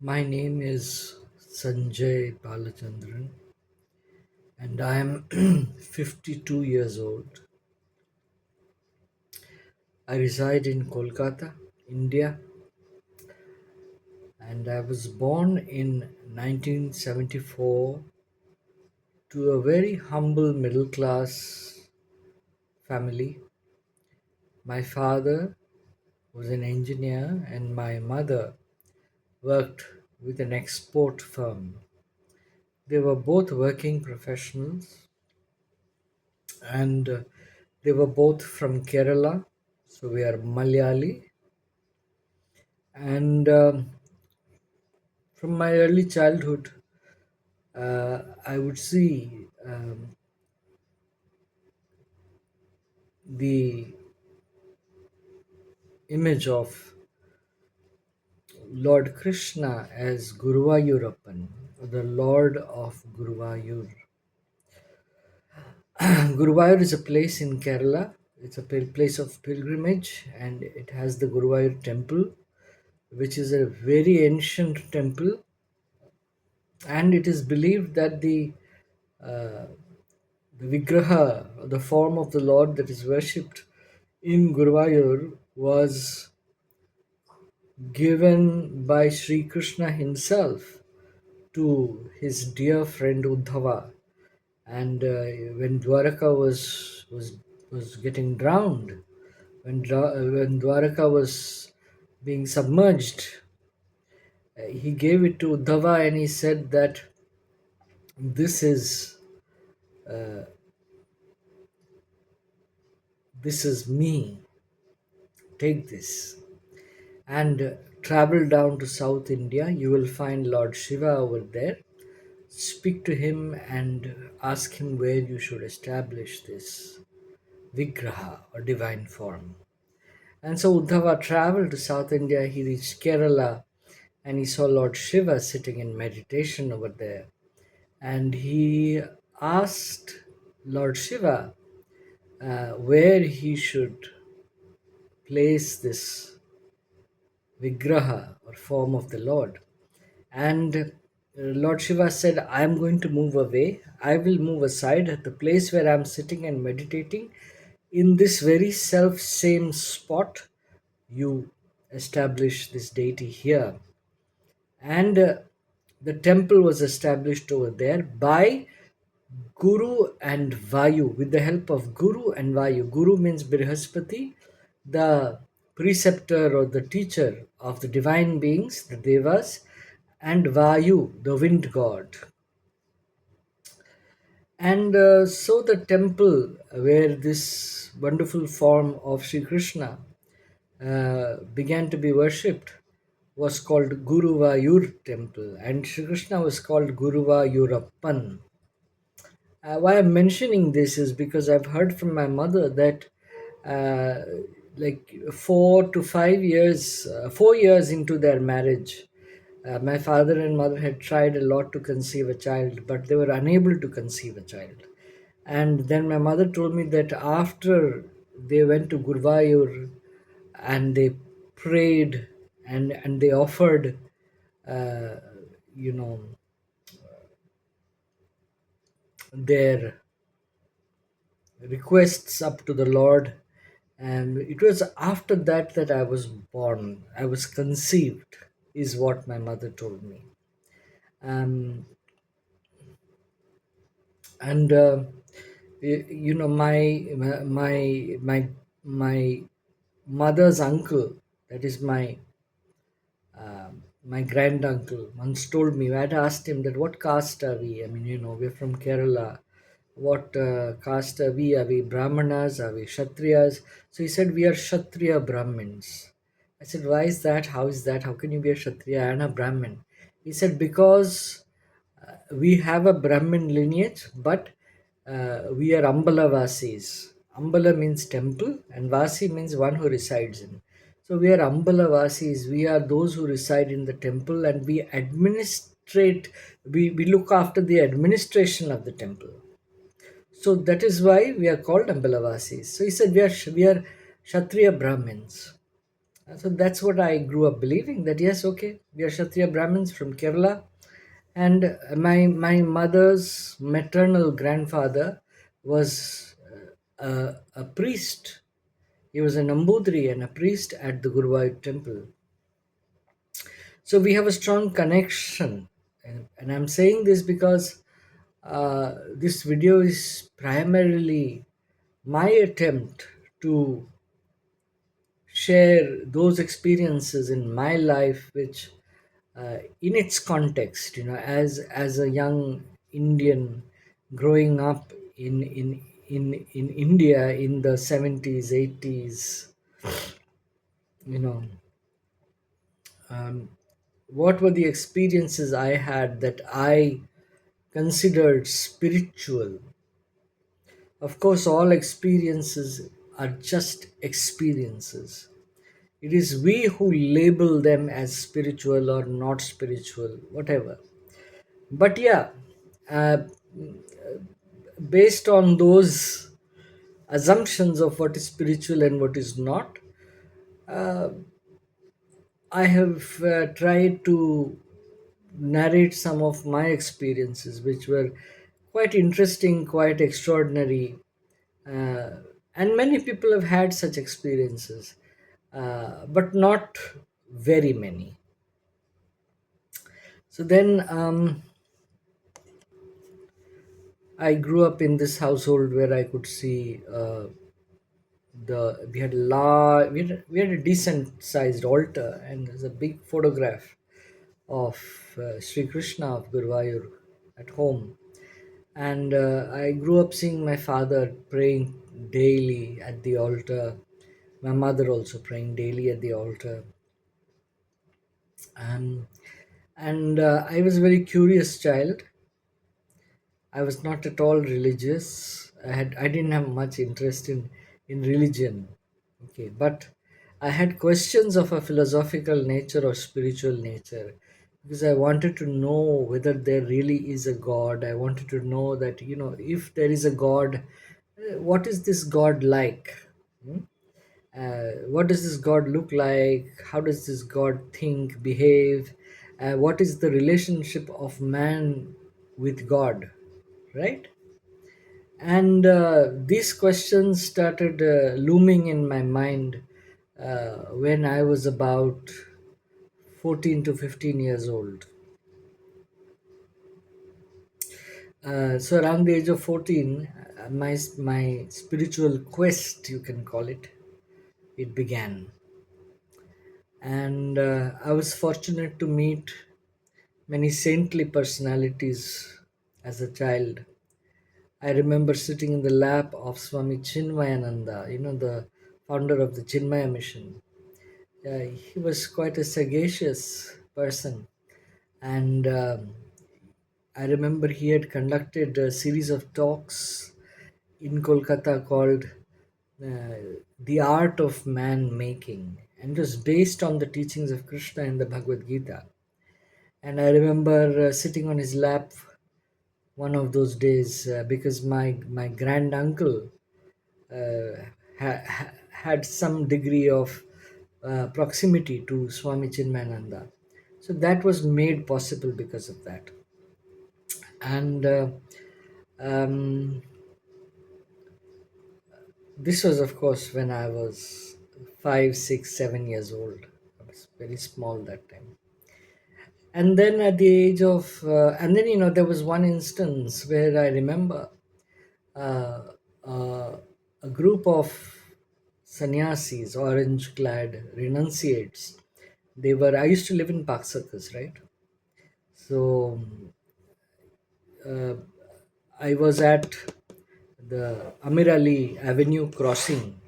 My name is Sanjay Balachandran and I am 52 years old. I reside in Kolkata, India, and I was born in 1974 to a very humble middle class family. My father was an engineer and my mother worked with an export firm. They were both working professionals and they were both from Kerala, so we are Malayali. And from my early childhood, I would see the image of Lord Krishna as Guruvayurappan, the Lord of Guruvayur. Guruvayur is a place in Kerala. It's a place of pilgrimage, and it has the Guruvayur temple, which is a very ancient temple, and it is believed that the Vigraha, the form of the Lord that is worshipped in Guruvayur, was given by Sri Krishna himself to his dear friend Uddhava. And when Dwaraka was getting drowned, when Dwaraka was being submerged, he gave it to Uddhava and he said that this is this is me. Take this. And travel down to South India. You will find Lord Shiva over there. Speak to him and ask him where you should establish this Vigraha or divine form. And so Uddhava traveled to South India. He reached Kerala and he saw Lord Shiva sitting in meditation over there. And he asked Lord Shiva where he should place this Vigraha or form of the Lord. And Lord Shiva said, I am going to move away. I will move aside at the place where I am sitting and meditating. In this very self same spot, you establish this deity here. And the temple was established over there by Guru and Vayu, with the help of Guru and Vayu. Guru means Brihaspati, the preceptor or the teacher of the divine beings, the Devas, and Vayu, the wind god. And so the temple where this wonderful form of Sri Krishna began to be worshipped was called Guruvayur temple, and Sri Krishna was called Guruvayurappan. Why I'm mentioning this is because I've heard from my mother that uh, like 4 to 5 years, 4 years into their marriage, my father and mother had tried a lot to conceive a child, but they were unable to conceive a child. And then my mother told me that after they went to Gurvayur and they prayed and they offered, uh, you know, their requests up to the Lord. And it was after that that I was born. I was conceived, is what my mother told me. Um, and my mother's uncle, that is my grand uncle, once told me. I had asked him that what caste are we? I mean, we're from Kerala. What caste are we? Are we Brahmanas? Are we Kshatriyas? So he said, we are Kshatriya Brahmins. I said, why is that? How is that? How can you be a Kshatriya and a Brahmin? He said, because we have a Brahmin lineage, but we are Ambala Vasis. Ambala means temple, and Vasi means one who resides in. So we are Ambala Vasis. We are those who reside in the temple, and we administrate. We look after the administration of the temple. So that is why we are called Ambala Vasis. So he said we are Kshatriya Brahmins. So that's what I grew up believing, that yes, okay, we are Kshatriya Brahmins from Kerala. And my mother's maternal grandfather was a priest. He was an Nambudri and a priest at the Guruvayur temple. So we have a strong connection. And I'm saying this because this video is primarily my attempt to share those experiences in my life, which in its context, as a young Indian growing up in India in the 70s 80s, you know um, what were the experiences I had that I considered spiritual. Of course, all experiences are just experiences. It is we who label them as spiritual or not spiritual, whatever. But yeah, uh, based on those assumptions of what is spiritual and what is not, I have tried to narrate some of my experiences, which were quite interesting, quite extraordinary. Uh, and many people have had such experiences, but not very many. So then I grew up in this household where I could see we had we had a decent sized altar, and there's a big photograph of Sri Krishna of Guruvayur at home. And I grew up seeing my father praying daily at the altar, my mother also praying daily at the altar. Um, and I was a very curious child. I was not at all religious. I didn't have much interest in religion. Okay, but I had questions of a philosophical nature or spiritual nature, because I wanted to know whether there really is a God. I wanted to know that, if there is a God, what is this God like? Hmm? What does this God look like? How does this God think, behave? What is the relationship of man with God? Right? And these questions started looming in my mind when I was about 14 to 15 years old. So around the age of 14, my spiritual quest, you can call it, it began. And I was fortunate to meet many saintly personalities as a child. I remember sitting in the lap of Swami Chinmayananda, the founder of the Chinmaya mission. He was quite a sagacious person, and I remember he had conducted a series of talks in Kolkata called uh, The Art of Man Making, and it was based on the teachings of Krishna in the Bhagavad Gita. And I remember sitting on his lap one of those days because my grand uncle had some degree of proximity to Swami Chinmayananda. So that was made possible because of that. And um, this was, of course, when I was 5, 6, 7 years old. I was very small that time. And then at the age of, and then, there was one instance where I remember uh, uh, a group of sannyasis, orange clad renunciates. I used to live in Park Circus, right? So uh, I was at the Amir Ali Avenue crossing,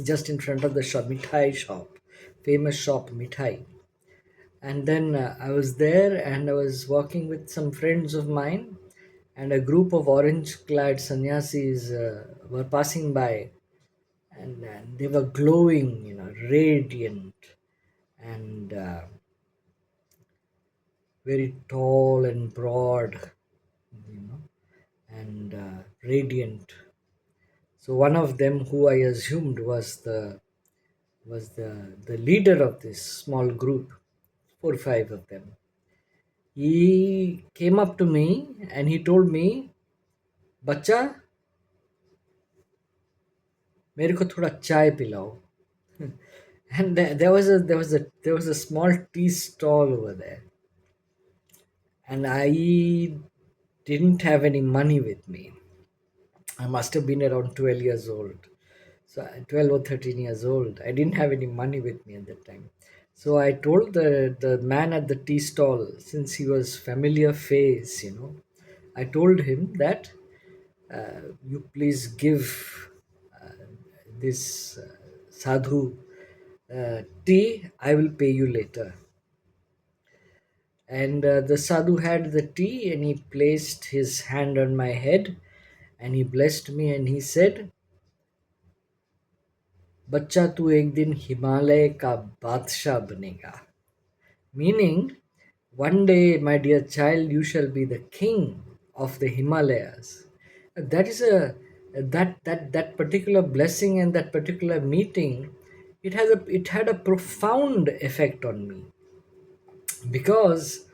just in front of the mithai shop, famous shop Mithai. And then I was there and I was walking with some friends of mine, and a group of orange clad sannyasis were passing by, and they were glowing, radiant, and very tall and broad, and radiant. So one of them, who I assumed was was the leader of this small group, 4 or 5 of them. He came up to me and he told me, "बच्चा, मेरे को थोड़ा चाय पिलाओ." And there was a small tea stall over there, and I didn't have any money with me. I must have been around 12 years old. So 12 or 13 years old. I didn't have any money with me at that time. So I told the man at the tea stall, since he was familiar face, I told him that you please give this sadhu tea, I will pay you later. And the sadhu had the tea and he placed his hand on my head and he blessed me and he said, "बच्चा तू एक दिन हिमालय का बादशाह बनेगा." Meaning, one day, my dear child, you shall be the king of the Himalayas. That is a that particular blessing and that particular meeting, it had a profound effect on me, because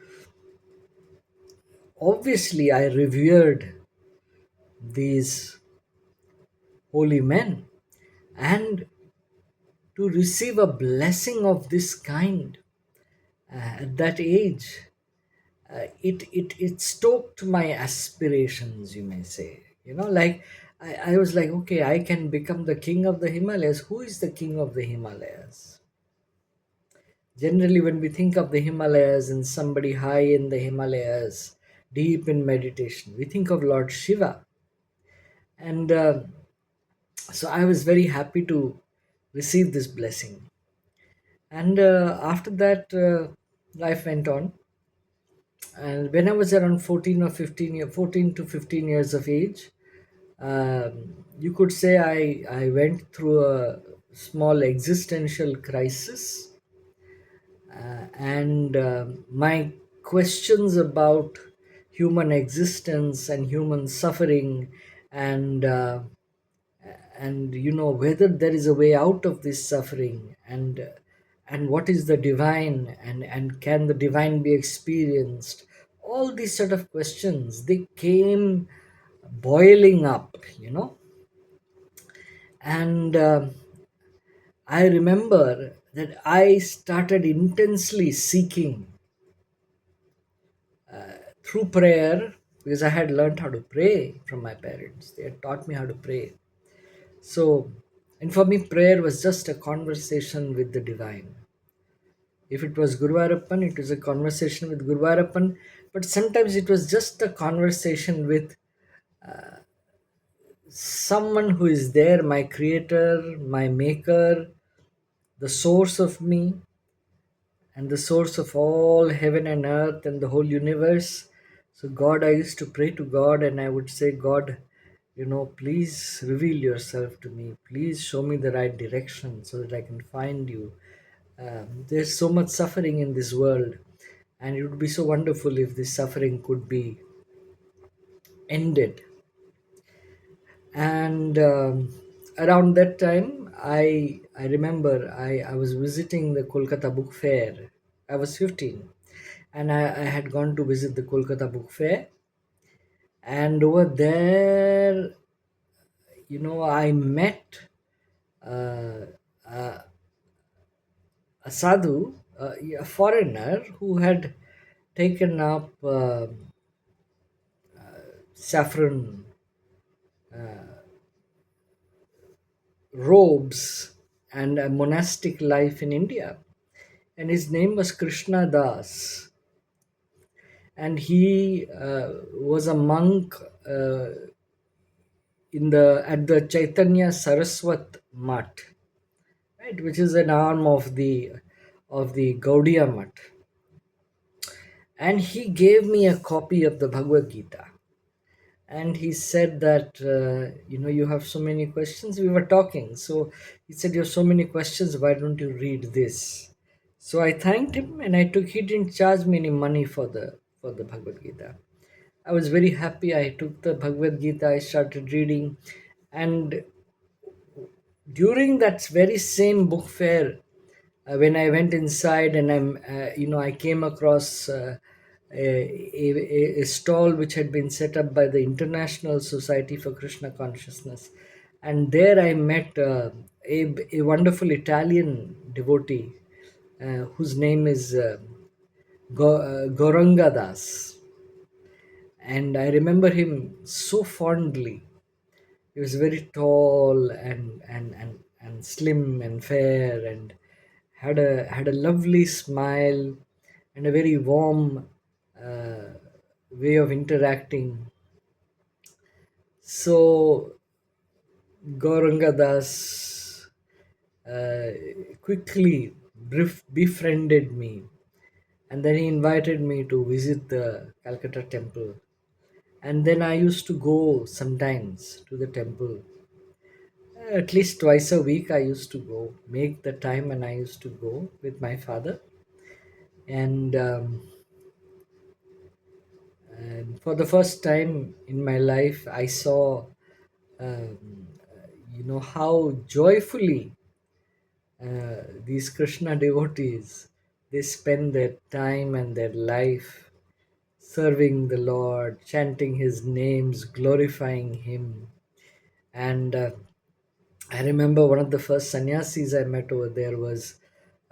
obviously I revered these holy men, and to receive a blessing of this kind at that age, it stoked my aspirations, you may say. Like, I was like, okay, I can become the king of the Himalayas. Who is the king of the Himalayas? Generally, when we think of the Himalayas and somebody high in the Himalayas, deep in meditation, we think of Lord Shiva. And so I was very happy to receive this blessing. And after that, life went on. And when I was around 14 or 15 year, 14 to 15 years of age, you could say I went through a small existential crisis, and my questions about human existence and human suffering, and whether there is a way out of this suffering, and what is the divine, and can the divine be experienced, all these sort of questions, they came boiling up, and I remember that I started intensely seeking through prayer, because I had learned how to pray from my parents. They had taught me how to pray. So, and for me, prayer was just a conversation with the divine. If it was Gurvarappan, it was a conversation with Gurvarappan, but sometimes it was just a conversation with someone who is there, my creator, my maker, the source of me, and the source of all heaven and earth and the whole universe. So, God, I used to pray to God and I would say, "God, please reveal yourself to me. Please show me the right direction so that I can find you. There's so much suffering in this world, and it would be so wonderful if this suffering could be ended." And around that time, I remember I was visiting the Kolkata Book Fair. I was 15, and I had gone to visit the Kolkata Book Fair. And over there, I met uh, a sadhu, a foreigner who had taken up saffron robes and a monastic life in India. And his name was Krishna Das. And he was a monk at the Chaitanya Saraswat Mutt, right, which is an arm of the Gaudiya Mutt. And he gave me a copy of the Bhagavad Gita. And he said that, you have so many questions. We were talking. So he said, "You have so many questions. Why don't you read this?" So I thanked him and he didn't charge me any money for the Bhagavad Gita. I was very happy. I took the Bhagavad Gita, I started reading, and During that very same book fair, when I went inside and I came across a stall which had been set up by the International Society for Krishna Consciousness, and there I met a wonderful Italian devotee whose name is Goranga Das, and I remember him so fondly. He was very tall and slim and fair, and had a lovely smile and a very warm uh, way of interacting. So Gauranga Das uh, quickly befriended me, and then he invited me to visit the Calcutta temple. And then I used to go sometimes to the temple. At least twice a week, I used to go, make the time, and I used to go with my father. And for the first time in my life, I saw, um, how joyfully these Krishna devotees, they spend their time and their life serving the Lord, chanting His names, glorifying Him. And I remember one of the first sannyasis I met over there was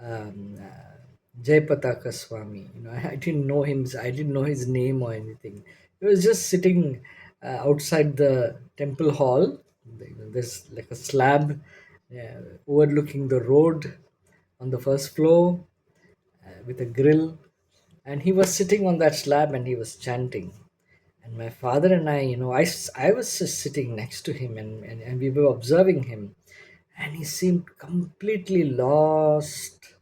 Jayapataka Swami. I didn't know him. I didn't know his name or anything. He was just sitting outside the temple hall. There's like a slab overlooking the road on the first floor with a grill, and he was sitting on that slab and he was chanting. And my father and I, I was just sitting next to him, and we were observing him, and he seemed completely lost,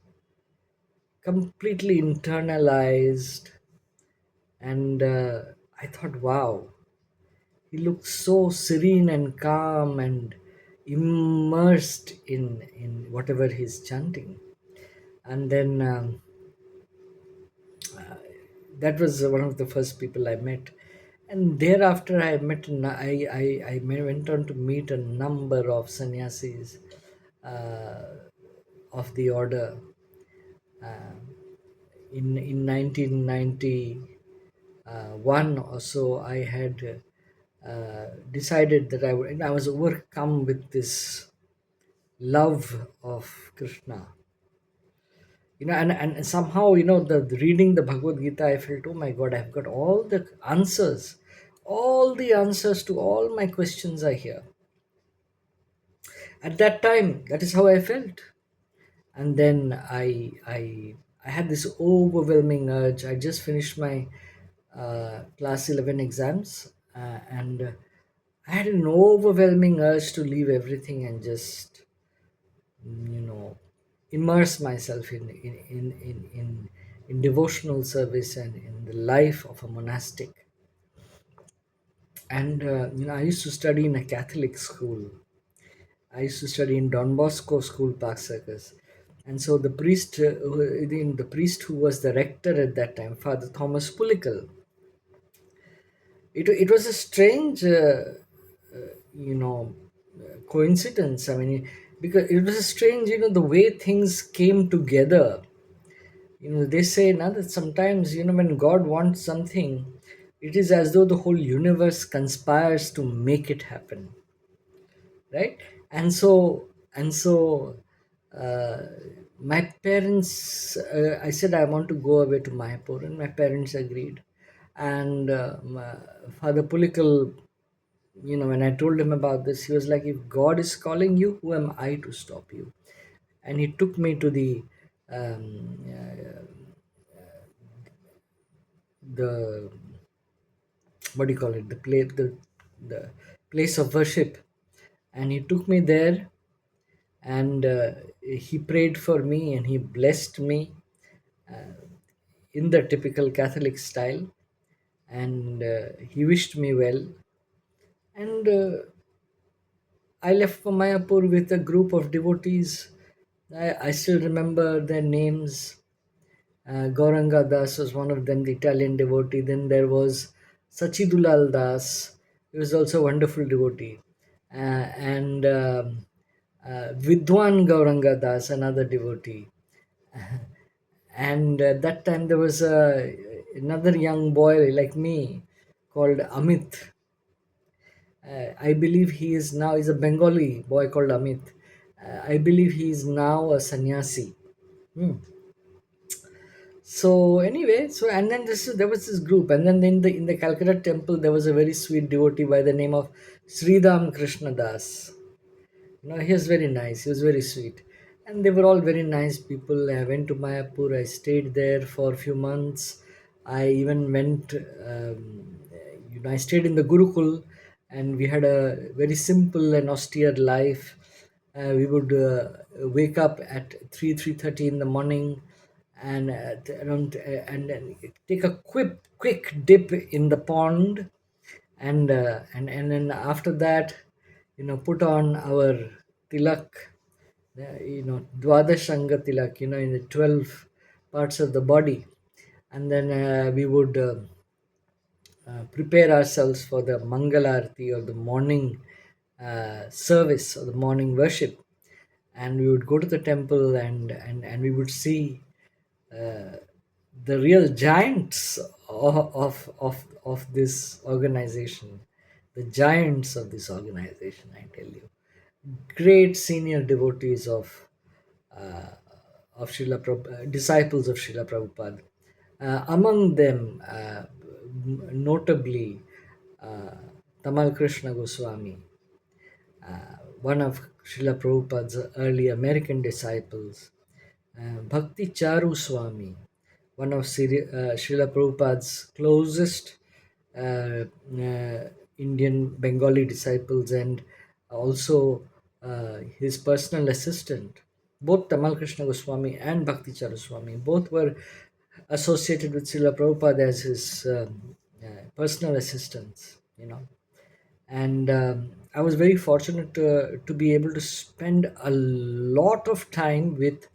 completely internalized. And I thought, wow, he looks so serene and calm and immersed in whatever he's chanting. And then that was one of the first people I met. And thereafter, I went on to meet a number of sannyasis uh, of the order. In 1991 or so, I had decided that I was overcome with this love of Krishna. And somehow, the reading the Bhagavad Gita, I felt, oh my God, I've got all the answers to all my questions are here. At that time, that is how I felt. And then I had this overwhelming urge. I just finished my class 11 exams, and I had an overwhelming urge to leave everything and just, you know, immerse myself in devotional service and in the life of a monastic. And I used to study in a Catholic school. I used to study in Don Bosco School, Park Circus. And so the priest who was the rector at that time, Father Thomas Pulikal, it was a strange, you know, coincidence. I mean, because it was a strange, the way things came together. They say now that sometimes, when God wants something, it is as though the whole universe conspires to make it happen, right? And so uh, my parents, I said I want to go away to Mayapur, and my parents agreed. And Father Pulikal, when I told him about this, he was like, if God is calling you, who am I to stop you? And he took me to the what do you call it, the place of worship. And he took me there, and he prayed for me and he blessed me in the typical Catholic style, and he wished me well. And I left for Mayapur with a group of devotees. I still remember their names. Gauranga Das was one of them, the Italian devotee. Then there was Sachidulal Das, he was also a wonderful devotee. And Vidwan Gauranga Das, another devotee. And at that time there was another young boy like me called Amit. I believe he is now, he's a Bengali boy called Amit. I believe he is now a sannyasi. Hmm. So anyway, so and then there was this group, and then in the Calcutta temple there was a very sweet devotee by the name of Sridham Krishna Das. He was very nice. He was very sweet, and they were all very nice people. I went to Mayapur. I stayed there for a few months. I even went. I stayed in the Gurukul, and we had a very simple and austere life. We would wake up at 3:30 in the morning, and and take a quick dip in the pond, and then after that, put on our tilak, dwadashanga tilak, in the 12 parts of the body, and then we would prepare ourselves for the mangalarti, or the morning service, or the morning worship, and we would go to the temple, and we would see uh, the real giants of this organization, the giants of this organization, I tell you, great senior devotees disciples of Srila Prabhupada. Among them, notably, uh, Tamal Krishna Goswami, one of Srila Prabhupada's early American disciples, Bhakti Charu Swami, one of Srila Prabhupada's closest Indian Bengali disciples, and also his personal assistant. Both Tamal Krishna Goswami and Bhakti Charu Swami both were associated with Srila Prabhupada as his personal assistants, and I was very fortunate to be able to spend a lot of time with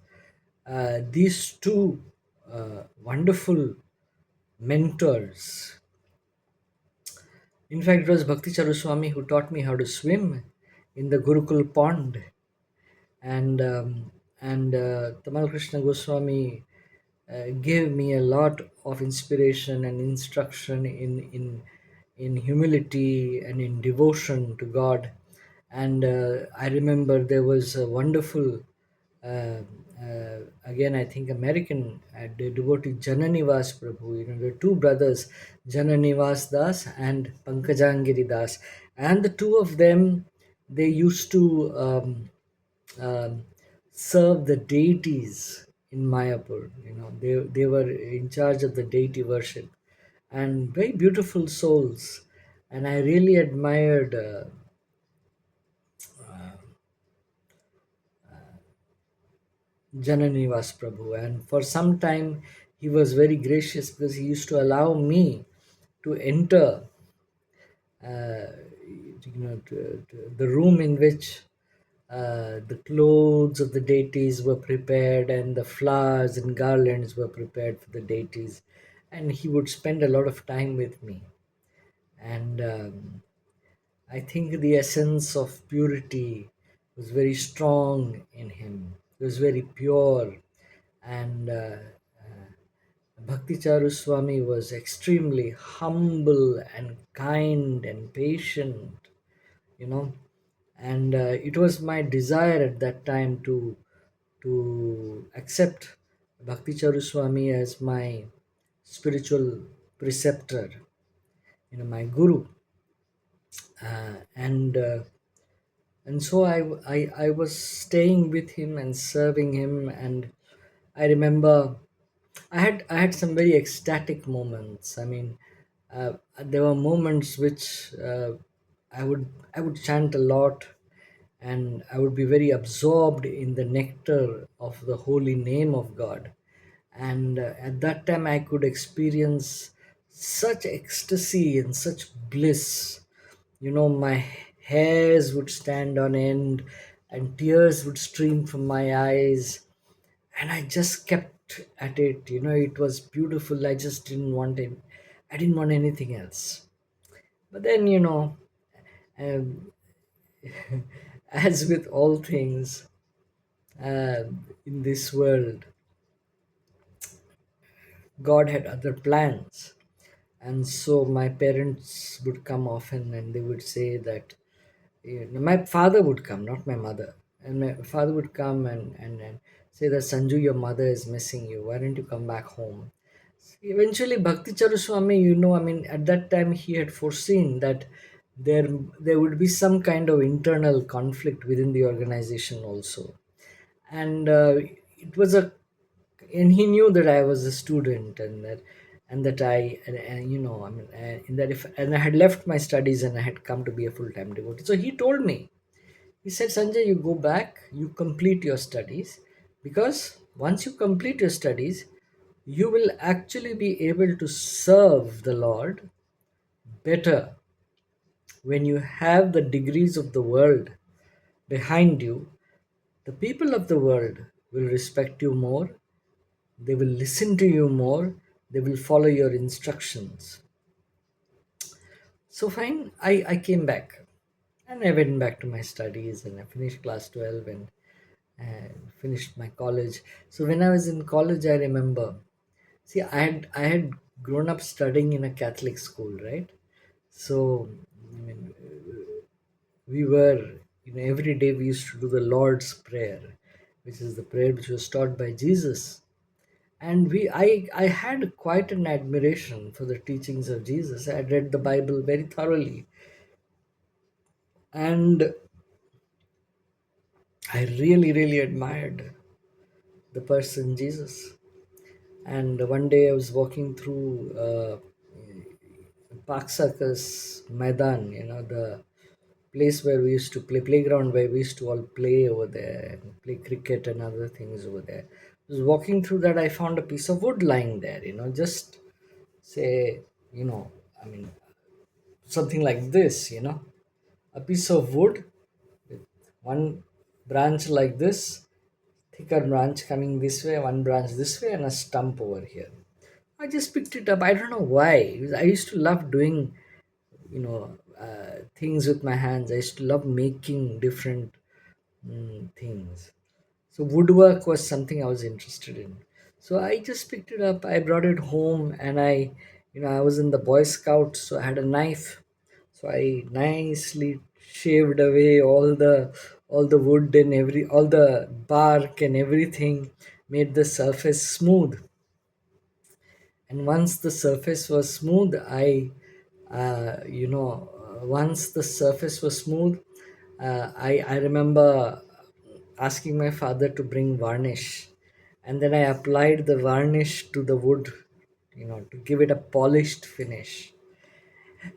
these two wonderful mentors. In fact, it was Bhakti Charuswami who taught me how to swim in the Gurukul pond, and Tamal Krishna Goswami gave me a lot of inspiration and instruction in humility and in devotion to God. And I remember there was a wonderful, again, I think American devotee Jananivas Prabhu. The two brothers, Jananivas Das and Pankajangiri Das, and the two of them, they used to um, serve the deities in Mayapur. They were in charge of the deity worship, and very beautiful souls. And I really admired Jananivas Prabhu. And for some time, he was very gracious because he used to allow me to enter the room in which the clothes of the deities were prepared, and the flowers and garlands were prepared for the deities. And he would spend a lot of time with me. And I think the essence of purity was very strong in him. He was very pure, and Bhakti Charu Swami was extremely humble and kind and patient, you know. And it was my desire at that time to accept Bhakti Charu Swami as my spiritual preceptor, my guru, and so I was staying with him and serving him. And I remember I had some very ecstatic moments. I mean, there were moments which I would chant a lot, and I would be very absorbed in the nectar of the holy name of God. And at that time, I could experience such ecstasy and such bliss. My hairs would stand on end, and tears would stream from my eyes, and I just kept at it. It was beautiful. I just didn't want it. I didn't want anything else. But then, um, As with all things in this world, God had other plans. And so my parents would come often and they would say that, my father would come, not my mother. And my father would come and say that, Sanju, your mother is missing you. Why don't you come back home? Eventually, Bhakti Charuswami, I mean, at that time he had foreseen that there there would be some kind of internal conflict within the organization also. And it was a and he knew that I was a student, and that and, I mean, in that if and I had left my studies and I had come to be a full time devotee. So he told me, he said, Sanjay, you go back, you complete your studies, because once you complete your studies, you will actually be able to serve the Lord better when you have the degrees of the world behind you. The people of the world will respect you more, they will listen to you more, they will follow your instructions. So, fine, I came back and I went back to my studies and I finished class 12 and finished my college. So, when I was in college, I remember, see, I had grown up studying in a Catholic school, right? So, I mean, we were, every day we used to do the Lord's Prayer, which is the prayer which was taught by Jesus. And I had quite an admiration for the teachings of Jesus. I had read the Bible very thoroughly, and I really, really admired the person Jesus. And one day I was walking through Park Circus Maidan, the place where we used to play, playground where we used to all play over there, and play cricket and other things over there. I was walking through that, I found a piece of wood lying there, just say, you know, I mean, something like this, a piece of wood with one branch like this, thicker branch coming this way, one branch this way, and a stump over here. I just picked it up. I don't know why. Because I used to love doing, things with my hands. I used to love making different things. So woodwork was something I was interested in. So I just picked it up. I brought it home, and I was in the Boy Scouts, so I had a knife. So I nicely shaved away all the wood and all the bark and everything, made the surface smooth. And once the surface was smooth, once the surface was smooth, I remember asking my father to bring varnish, and then I applied the varnish to the wood, to give it a polished finish.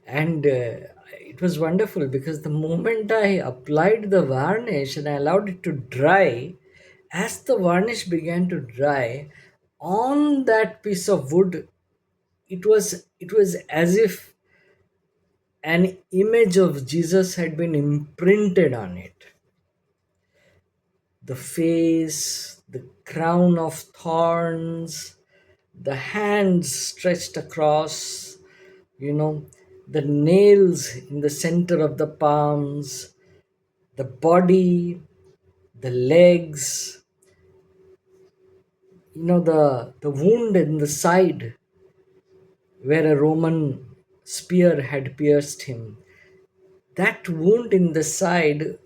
And it was wonderful because the moment I applied the varnish and I allowed it to dry, as the varnish began to dry on that piece of wood, it was as if an image of Jesus had been imprinted on it. The face, the crown of thorns, the hands stretched across, you know, the nails in the center of the palms, the body, the legs, the wound in the side where a Roman spear had pierced him. That wound in the side,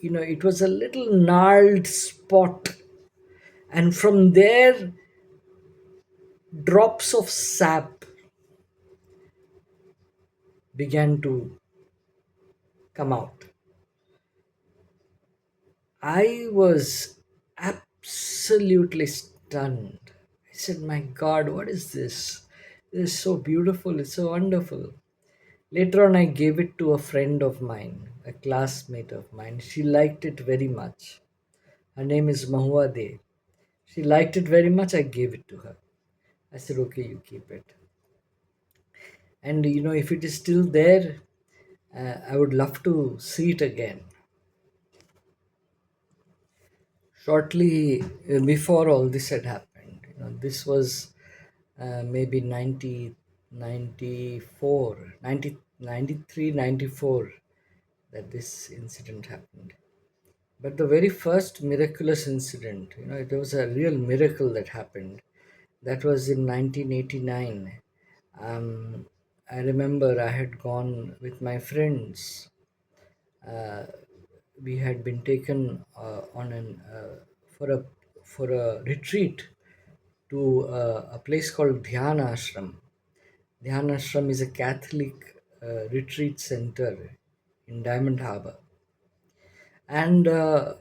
it was a little gnarled spot, and from there drops of sap began to come out. I was absolutely stunned. I said, my God, what is this? This is so beautiful, it's so wonderful. Later on, I gave it to a friend of mine, a classmate of mine. She liked it very much. Her name is Mahua De. She liked it very much. I gave it to her. I said, okay, you keep it. And if it is still there, I would love to see it again. Shortly before all this had happened, this was maybe 90, 94, 90, 93, 94 that this incident happened. But the very first miraculous incident, it was a real miracle that happened. That was in 1989. Um, I remember I had gone with my friends. We had been taken on an for a retreat to a place called Dhyana Ashram. Dhyana Ashram is a Catholic retreat center in Diamond Harbour, and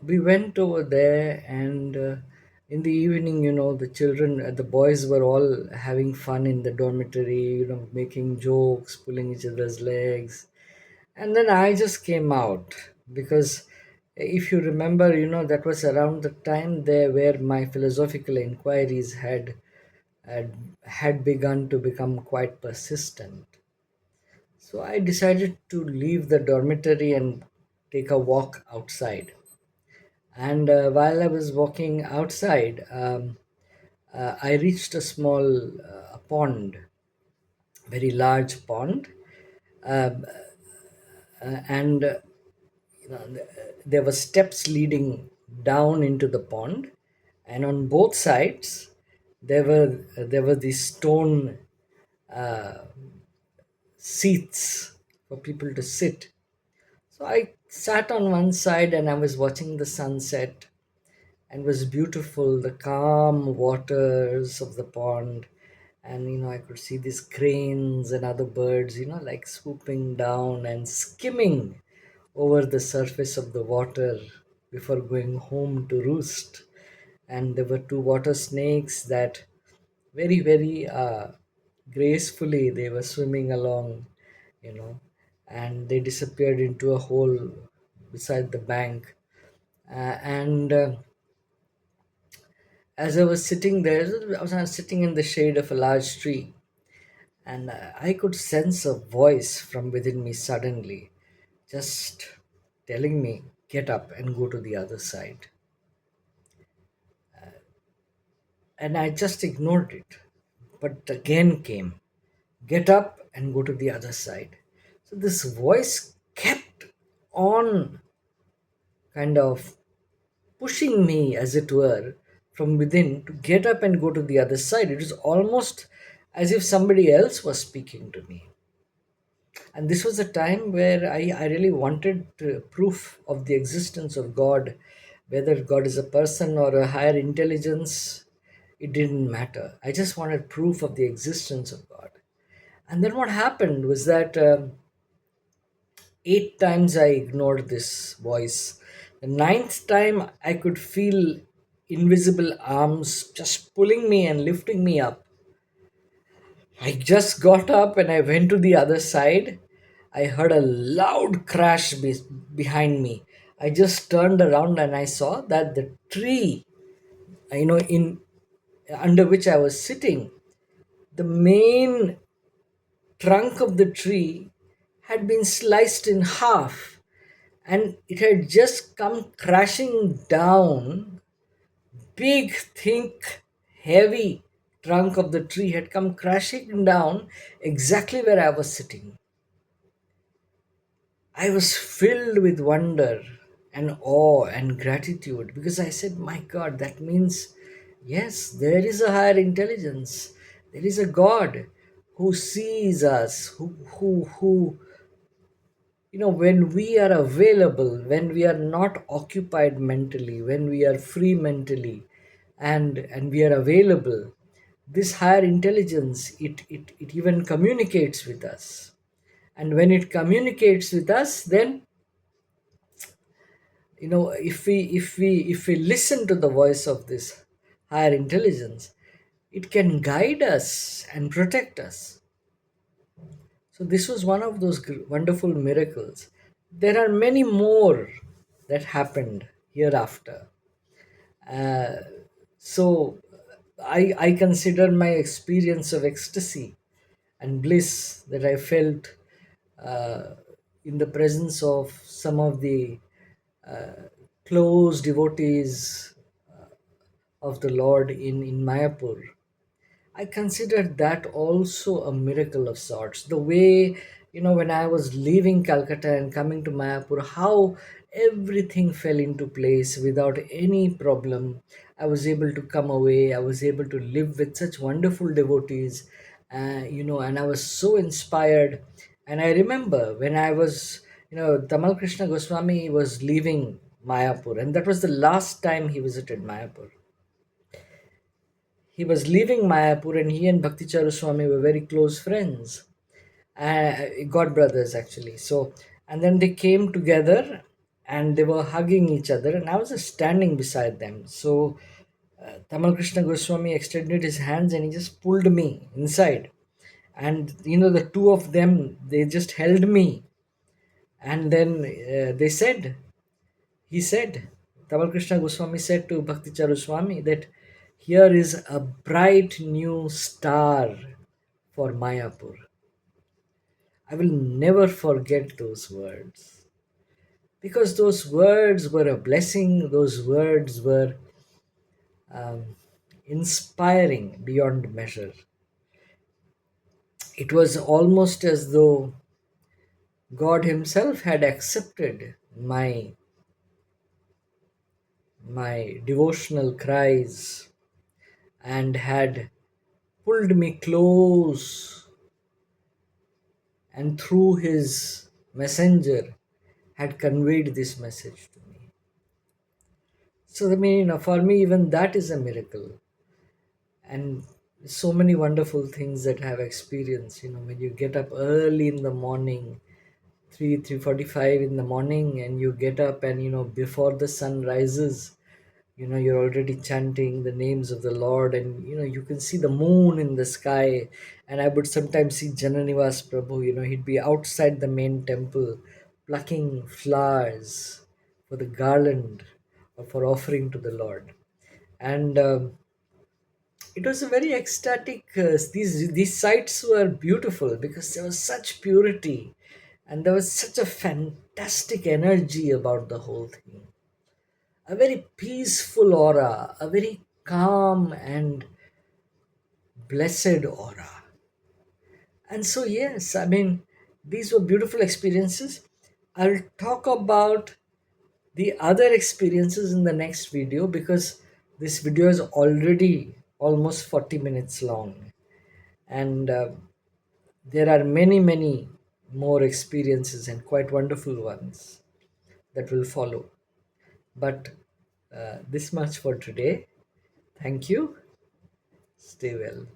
we went over there. And in the evening, the children, the boys were all having fun in the dormitory, making jokes, pulling each other's legs. And then I just came out because, if you remember, that was around the time there where my philosophical inquiries had, had begun to become quite persistent. So I decided to leave the dormitory and take a walk outside. And while I was walking outside, I reached a small pond, very large pond, and there were steps leading down into the pond, and on both sides there were these stone seats for people to sit. So I sat on one side and I was watching the sunset, and it was beautiful, the calm waters of the pond. And I could see these cranes and other birds, like swooping down and skimming over the surface of the water before going home to roost. And there were two water snakes that very, very gracefully they were swimming along, you know and they disappeared into a hole beside the bank. And As I was sitting there, I was sitting in the shade of a large tree, and I could sense a voice from within me suddenly, just telling me, "Get up and go to the other side." And I just ignored it. But again came, "Get up and go to the other side." So this voice kept on kind of pushing me, as it were, from within to get up and go to the other side. It was almost as if somebody else was speaking to me. And this was a time where I really wanted proof of the existence of God, whether God is a person or a higher intelligence. It didn't matter. I just wanted proof of the existence of God. And then what happened was that 8 times I ignored this voice. The ninth time, I could feel invisible arms just pulling me and lifting me up. I just got up and I went to the other side. I heard a loud crash behind me. I just turned around and I saw that the tree, in under which I was sitting, the main trunk of the tree had been sliced in half, and it had just come crashing down. Big, thick, heavy trunk of the tree had come crashing down exactly where I was sitting. I was filled with wonder and awe and gratitude because I said, "My God, that means, yes, there is a higher intelligence. There is a God who sees us, when we are available, when we are not occupied mentally, when we are free mentally, and we are available, this higher intelligence, it even communicates with us. And when it communicates with us, then if we listen to the voice of this higher intelligence, it can guide us and protect us. So this was one of those wonderful miracles. There are many more that happened hereafter. So I consider my experience of ecstasy and bliss that I felt uh, in the presence of some of the close devotees of the Lord in Mayapur. I consider that also a miracle of sorts. The way, when I was leaving Calcutta and coming to Mayapur, how everything fell into place without any problem. I was able to come away. I was able to live with such wonderful devotees, and I was so inspired. And I remember when I was, Tamal Krishna Goswami was leaving Mayapur, and that was the last time he visited Mayapur. He was leaving Mayapur, and he and Bhakti Charu Swami were very close friends, god brothers actually. So, and then they came together and they were hugging each other, and I was just standing beside them. So, Tamal Krishna Goswami extended his hands and he just pulled me inside. And the two of them, they just held me. And then he said, Tamal Krishna Goswami said to Bhakti Charu Swami that here is a bright new star for Mayapur. I will never forget those words because those words were a blessing. Those words were um, inspiring beyond measure. It was almost as though God Himself had accepted my devotional cries and had pulled me close, and through His messenger had conveyed this message to me. So, I mean, for me, even that is a miracle. And so many wonderful things that I have experienced. When you get up early in the morning, 3:45 in the morning, and you get up, and before the sun rises, you're already chanting the names of the Lord, and you can see the moon in the sky. And I would sometimes see Jananivas Prabhu. He'd be outside the main temple plucking flowers for the garland or for offering to the Lord. And it was a very ecstatic. These sights were beautiful because there was such purity, and there was such a fantastic energy about the whole thing. A very peaceful aura, a very calm and blessed aura. And so, yes, I mean, these were beautiful experiences. I'll talk about the other experiences in the next video because this video is already almost 40 minutes long. And there are many, many more experiences and quite wonderful ones that will follow. But this much for today. Thank you. Stay well.